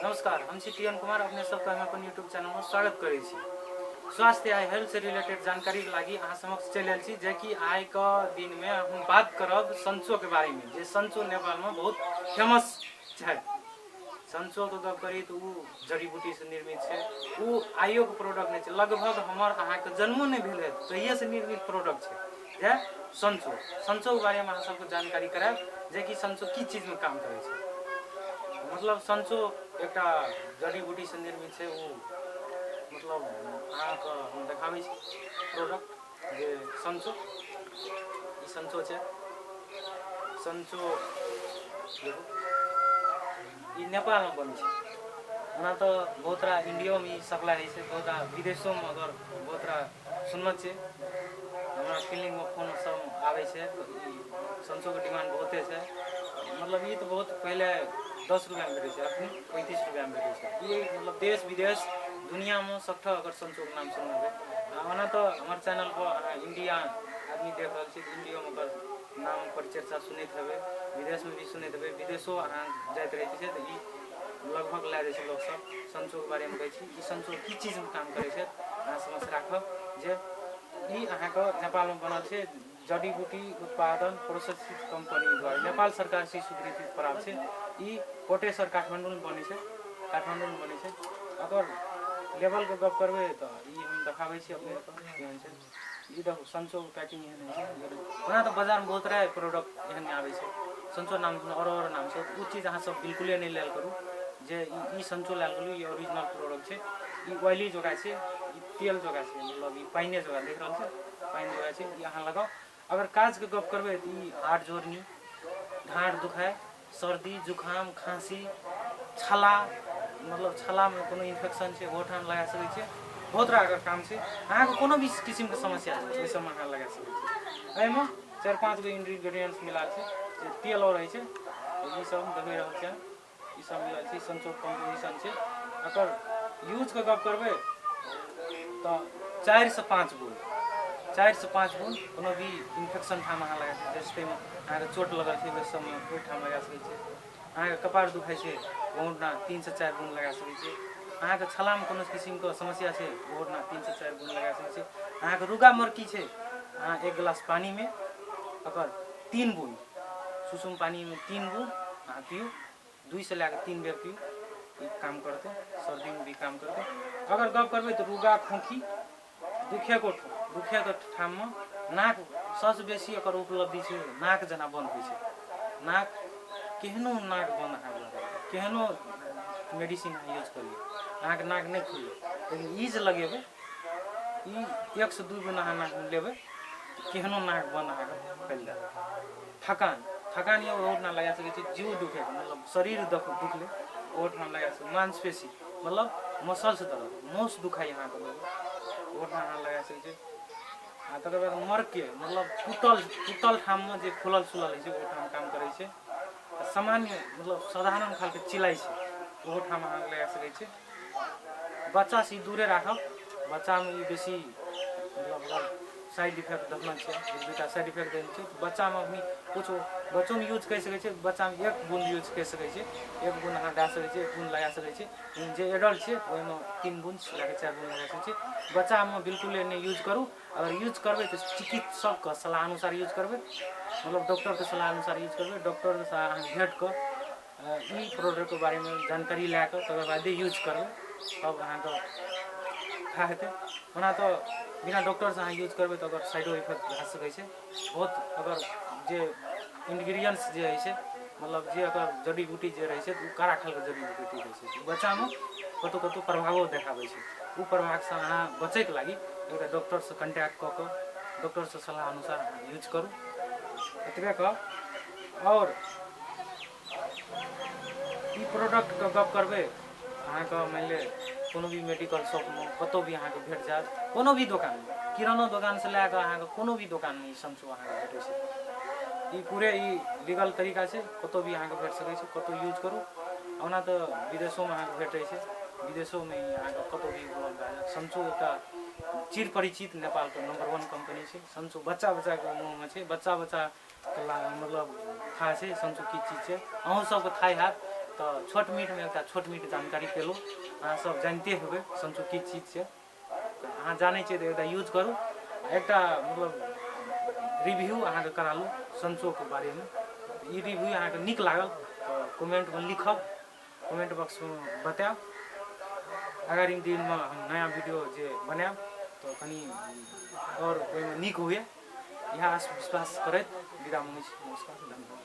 नमस्कार, हम छी टीएन कुमार। अपने सबके हम अपन यूट्यूब चैनल में स्वागत करै छी। स्वास्थ्य आ हेल्थ से रिलेटेड जानकारी लगी अहाँ समक्ष चलि आयल छी, जे कि आइ के दिन में हम बात करब संचो के बारे में। जे संचो नेपाल में बहुत फेमस है। संचो के गप करी तो जड़ी बूटी से निर्मित है। वो आइयो के प्रोडक्ट नहीं है, लगभग हमार अहाँ के जन्मो नहीं भेल है तहिए से निर्मित प्रोडक्ट है संचो। संचो के बारे में अहाँ सबको जानकारी करायब, जे कि संचो की चीज में काम करे छै। मतलब संचो एक जड़ी बूटी से निर्मित है। वो मतलब अहाँ के हम देखाबे प्रोडक्ट जे संचो ई संचो है। संचो ई नेपाल में बन छै। ओना तो बहुत इंडिया में सप्लाई है, बहुत विदेशों में अगर बहुत सुनल छे। हमारा फीलिंग में फोन सब आवे छे तो संचो के डिमांड बहुते है। मतलब ये तो बहुत पहले 10 रुपया में भेटे, अखनी 35 रुपया में भेटे। ये मतलब देश विदेश दुनिया में सब अगर संचो के नाम सुनबे। ओना तो हमारे चैनल पर इंडिया आदमी देख रहा है, इंडिया में अगर नाम पर चर्चा सुनते हे, विदेश में भी सुनते हे। विदेशों जाते रहे थे तो लगभग ला दे लोग सब संचो के बारे में कहे। संचो की चीज में काम करे समझ राखब जे ई अहाँ के नेपाल में बनल है। जड़ी बूटी उत्पादन प्रोसेसिंग कंपनी द्वारा नेपाल सरकार से स्वीकृति प्राप्त है। ई कोटेश्वर काठमांडू में बने छै, काठमांडू में बने छै। अगर लेवल के गप करबे तो ई हम देखाबे छी अपने केहन छै। ई देखो संचो पैकिंग एहन है। ओना तो बाजार में बहुत तरह प्रोडक्ट एहन आवे छै। संचो नाम और नाम से वो चीज अहाँ सब बिल्कुल नहीं लेल करू जे ई संचो लेल करू। ई ओरिजिनल प्रोडक्ट छै। ई ऑयली जोगा छै, ई तेल जोगा छै। मतलब ई पाइने जोगा देख रहल छै, पाइन जोगा छै। ई अहाँ लगाओ। अगर काज के गप करबे तो ई हाथ जोड़नी, ढाढ़ दुखाय, सर्दी जुकाम खांसी, छाला, मतलब छाला में कोनो इन्फेक्शन है वो ठाम लगा सके। बहुत तरह अगर काम से अहाँ को कोनो भी किस्म के समस्या है ओहि सब में अहाँ लगा सके। एहिमे 4-5 गो इंग्रेडिएंट्स मिला छै। तेल और है छै, ई सब देख रहल छै। ई सब मिला छै, संचो कंपोजिशन छै। अगर यूज के गप करबे तो 4 से 5 बूंद, 4 से 5 बूंद कोनो भी इन्फेक्शन ठाम अहाँ लगा सके। जैसे अहाँ के चोट लगल है वैसे में ओहि ठाम लगा सके। अहाँ के कपार दुखाय छै ओहो ना 3 से 4 बूंद लगा सके। अहाँ के छाला में कोनो किस्म के समस्या है ओहो ना 3 से 4 बूंद लगा सके। अहाँ के रुगा मरकी है, अहाँ 1 गिलास पानी में अगर 3 बूंद सुसुम पानी में 3 बूंद अहाँ पियो, 2 से लेकर 3 बेर पियो, काम करते। सर्दी में भी काम करते। अगर गप करबे तो रुगा खोखी दुखे के ठाम में नाक सबसे बेसी अगर उपलब्धि है। नाक जना बंद हो, नाक केहनो नाक बंद अहाँ केहनो मेडिसिन यूज करिए अहाँ के नाक नहीं खुले। लेकिन ई जे लगेबे ई 1 से 2 गुण अहाँ नाक में लेबे केहनो नाक बंद अहाँ के फैल जाए। थकान ये और ना लगा सके। जीव दुखे मतलब शरीर दुखले और ना लगा सके। मांसपेशी मतलब मसल्स दर्द नोस दुखाई यहाँ के और ना लगा सके। तकर बाद मर के मतलब टूटल ठाम में जे फुलल सुलल है वो ठाम काम करे छै। सामान्य मतलब साधारण खाल के चिलाई छै वो ठाम अहाँ लगा सके। बच्चा से दूरे राखब। बच्चा में ई बेसी मतलब साइड इफेक्ट देखना है। 1-2 साइड इफेक्ट देने छै। बच्चा में अपनी कुछ बच्चों में यूज कर सके। बच्चा में 1 बूंद यूज कर सके। 1 बूंद अहाँ डाल सके, 1 बूंद लगा सके। जे एडल्ट है वही में 3 बूंद लेकर 4 बूंद लगा सके। बच्चा में बिल्कुल नहीं यूज करूँ। अगर यूज करबे तो चिकित्सक के सलाह अनुसार यूज करबे, मतलब डॉक्टर के सलाह अनुसार यूज करबे। डॉक्टर से अहाँ भेट कर ई प्रोडक्ट के बारे में जानकारी लैकर तकर बाद यूज करबे, तब अहाँ के था हेतै। ओना तो बिना डॉक्टर से अहाँ यूज करबे तो अगर साइडो इफेक्ट भए सके छै बहुत। अगर जे इंग्रेडिएंट्स जे है छै मतलब जे अगर जड़ी बूटी जे रहे छै तो कारा खाल के जड़ी बूटी रहे छै। बच्चा में कतौ प्रभावो देखाबे छै। वो प्रभाव से अहाँ बचे के लगी एक डॉक्टर से कॉन्टैक्ट कऽ के डॉक्टर से सलाह अनुसार यूज करूँ एतबे कहब। और ई प्रोडक्ट के गप करबे अहाँ के मान ले कोनो भी मेडिकल शॉप में कतौ भी अहाँ के भेट जात, कोनो भी दुकान में, किराना दुकान से लैके अहाँ के कोनो भी दुकान में संचो अहाँ के भेटे छै। ई पूरे ई लीगल तरीका से कतौ भी अहाँ के भेट सके छै, कतौ यूज करू। ओना तो विदेशों में अहाँ के भेटे छै, विदेशों में अहाँ के कतौ भी उपलब्ध भए जात। संचो एकटा चिर परिचित नेपाल के नंबर 1 कंपनी छै। संचो बच्चा के मुँह में छै, बच्चा के मतलब था छै संचो की चीज छै। अहूँ सबके था हैत तो छोट मीट में एक छोट मीट जानकारी पेलू। अहाँ सब जानते हेबै संचो की चीज छै, अहाँ जानै छियै तऽ यूज करू। एक मतलब रिव्यू अहाँ के करालू संचो के बारे में। ई रिव्यू अहाँ के नीक लागल तो कमेंट में लिखब, कमेंट बॉक्स में बताएब। आगामी दिन में हम नया वीडियो जे बनाएब तो कनी और ओहिमे नीक हुए, इएह विश्वास करैत विदा मांगै छी। नमस्कार, धन्यवाद।